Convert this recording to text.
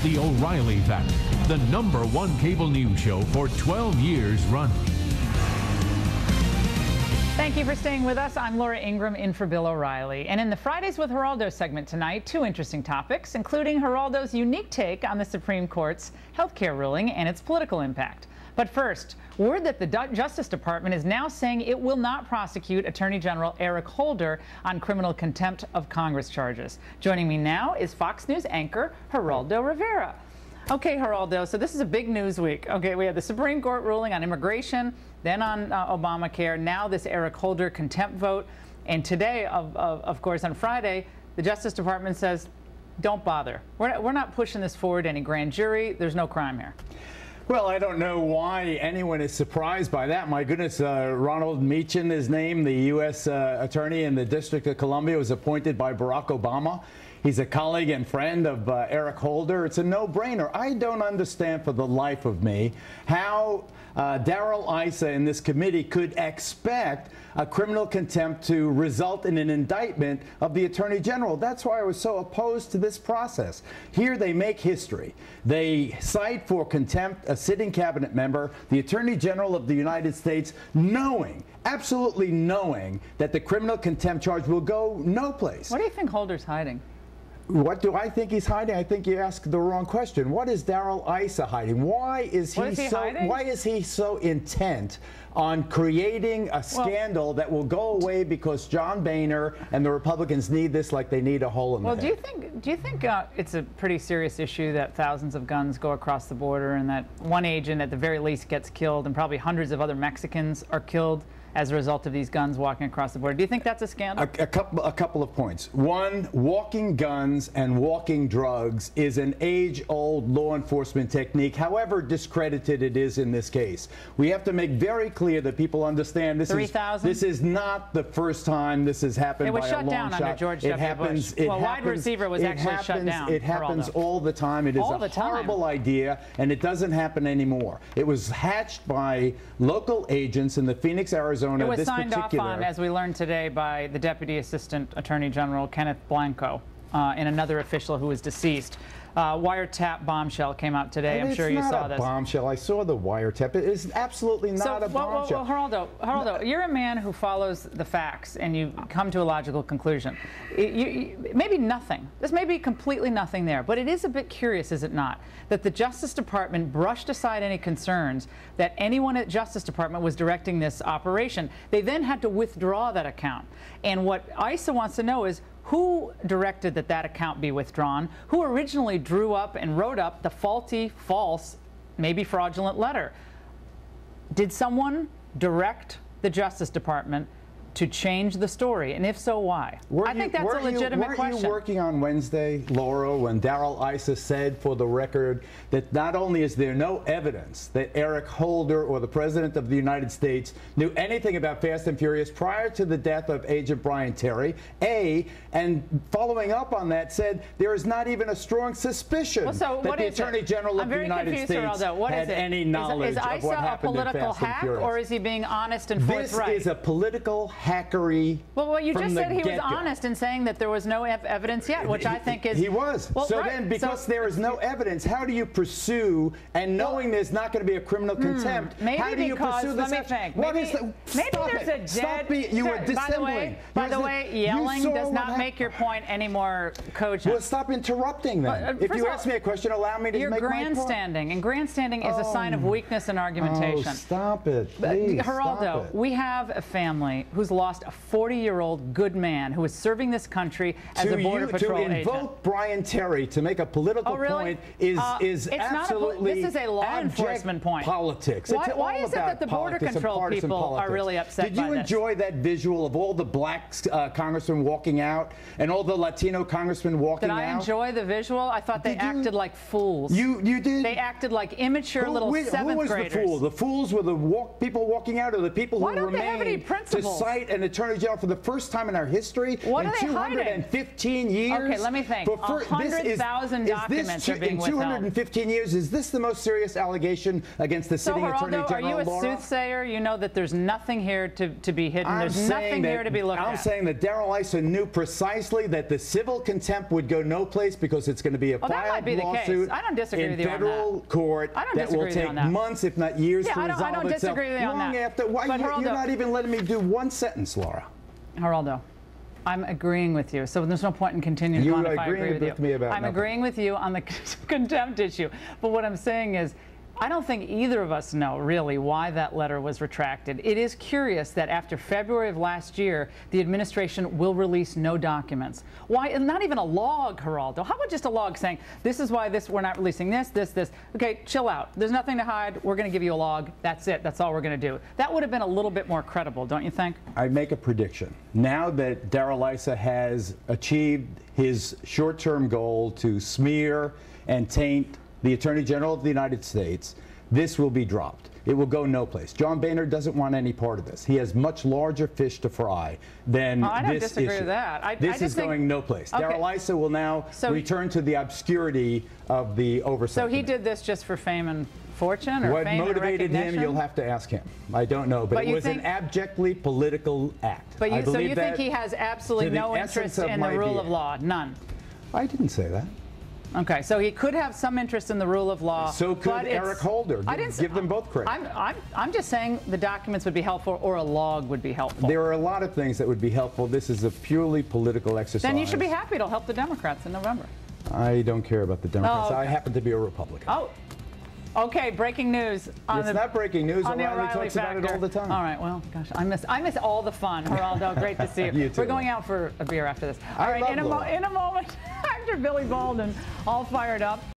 The O'Reilly Factor, the #1 cable news show for 12 years running. Thank you for staying with us. I'm Laura Ingraham in for Bill O'Reilly. And in the Fridays with Geraldo segment tonight, two interesting topics, including Geraldo's unique take on the Supreme Court's healthcare ruling and its political impact. But first, word that the Justice Department is now saying it will not prosecute Attorney General Eric Holder on criminal contempt of Congress charges. Joining me now is Fox News anchor Geraldo Rivera. Okay, Geraldo, so this is a big news week. Okay, we had the Supreme Court ruling on immigration, then on Obamacare, now this Eric Holder contempt vote, and today, of course, on Friday, the Justice Department says, don't bother. We're not pushing this forward to any grand jury. There's no crime here. Well, I don't know why anyone is surprised by that. My goodness, Ronald Meachin, his name, the U.S. attorney in the District of Columbia, was appointed by Barack Obama. He's a colleague and friend of Eric Holder. It's a no-brainer. I don't understand for the life of me how Darrell Issa in this committee could expect a criminal contempt to result in an indictment of the Attorney General. That's why I was so opposed to this process. Here they make history. They cite for contempt a sitting cabinet member, the Attorney General of the United States, knowing, absolutely knowing, that the criminal contempt charge will go no place. What do you think Holder's hiding? What do I think he's hiding? I think you asked the wrong question. What is Darrell Issa hiding? Why is he so intent on creating a scandal that will go away because John Boehner and the Republicans need this like they need a hole in the head? Do you think it's a pretty serious issue that thousands of guns go across the border and that one agent at the very least gets killed and probably hundreds of other Mexicans are killed as a result of these guns walking across the border? Do you think that's a scandal? A couple of points. One, walking guns and walking drugs is an age-old law enforcement technique, however discredited it is in this case. We have to make very clear that people understand this is not the first time this has happened by a long shot. It was shut down under George W. Bush. Well, wide receiver was actually shut down. It happens all the time. It is a horrible idea, and it doesn't happen anymore. It was hatched by local agents in the Phoenix, Arizona. It was signed off on, as we learned today, by the Deputy Assistant Attorney General Kenneth Blanco and another official who is deceased. Wiretap bombshell came out today. I'm sure you saw this. It's not a bombshell. I saw the wiretap. It is absolutely not a bombshell. Well, Geraldo, you're a man who follows the facts and you come to a logical conclusion. Maybe nothing. This may be completely nothing there, but it is a bit curious, is it not, that the Justice Department brushed aside any concerns that anyone at Justice Department was directing this operation. They then had to withdraw that account. And what Issa wants to know is, who directed that account be withdrawn? Who originally drew up and wrote up the faulty, false, maybe fraudulent letter? Did someone direct the Justice Department to change the story? And if so, why? I think that's a legitimate question. Were you working on Wednesday, Laura, when Darrell Issa said for the record that not only is there no evidence that Eric Holder or the President of the United States knew anything about Fast and Furious prior to the death of Agent Brian Terry, and following up on that said there is not even a strong suspicion that the Attorney General of the United States had any knowledge of what happened in Fast and Furious. Is Issa a political hack, or is he being honest and forthright? This is a political hackery. Well, you just said he was honest in saying that there was no evidence yet, which I think is... He was. Well, so then, because there is no evidence, how do you pursue, and knowing there's not going to be a criminal contempt, how do you pursue this? Let me think. Maybe there's a dead... You were dissembling. By the way, yelling does not make your point any more cogent. Well, stop interrupting then. If you ask me a question, allow me to make my point. You're grandstanding, and grandstanding is a sign of weakness and argumentation. Oh, stop it, please. Geraldo, we have a family who's lost a 40-year-old good man who was serving this country as a Border Patrol agent. To invoke Brian Terry to make a political point is absolutely this is a law enforcement point. Politics. Why is it that the Border Control people are really upset by this? Did you enjoy that visual of all the black congressmen walking out and all the Latino congressmen walking out? Did I enjoy the visual? I thought they acted like fools. You did? They acted like immature little seventh graders. Who was the fool? The fools were the people walking out, or the people who remained to cite indict an attorney general for the first time in our history what in are they 215 years. Okay, let me think. 100,000 documents are being withheld. In 215 years, is this the most serious allegation against the sitting attorney general, are you a Laura? soothsayer? You know that there's nothing here to be hidden. There's nothing here to be looked at. I'm saying that Darrell Issa knew precisely that the civil contempt would go no place because it's going to be a filed lawsuit I don't disagree with you on that. in federal court that will take months, if not years, to resolve I don't disagree with you on that. After, why, you're not even letting me do one sentence, Laura. Geraldo, I'm agreeing with you, so there's no point in continuing to quantify. I'm agreeing with you on the contempt issue, but what I'm saying is, I don't think either of us know really why that letter was retracted. It is curious that after February of last year, the administration will release no documents. Why? And not even a log, Geraldo. How about just a log saying, this is why we're not releasing this. Okay, chill out. There's nothing to hide. We're going to give you a log. That's it. That's all we're going to do. That would have been a little bit more credible, don't you think? I make a prediction. Now that Darrell Issa has achieved his short-term goal to smear and taint the Attorney General of the United States, this will be dropped. It will go no place. John Boehner doesn't want any part of this. He has much larger fish to fry than this issue. I don't disagree with that. This is going no place. Okay. Darrell Issa will now return to the obscurity of the oversight. So he did this just for fame and fortune, or what fame motivated and recognition? him, you'll have to ask him. I don't know, but it was an abjectly political act. But so you think he has absolutely no interest in the rule of law? None. I didn't say that. Okay, so he could have some interest in the rule of law. So could Eric Holder. Give them both credit. I'm just saying the documents would be helpful, or a log would be helpful. There are a lot of things that would be helpful. This is a purely political exercise. Then you should be happy. It'll help the Democrats in November. I don't care about the Democrats. Oh, okay. I happen to be a Republican. Oh. Okay, breaking news. It's not breaking news. O'Reilly talks about it all the time. All right, well, gosh, I miss all the fun. Geraldo, great to see you. You too. We're going out for a beer after this. All right, in a moment, actor Billy Baldwin, all fired up.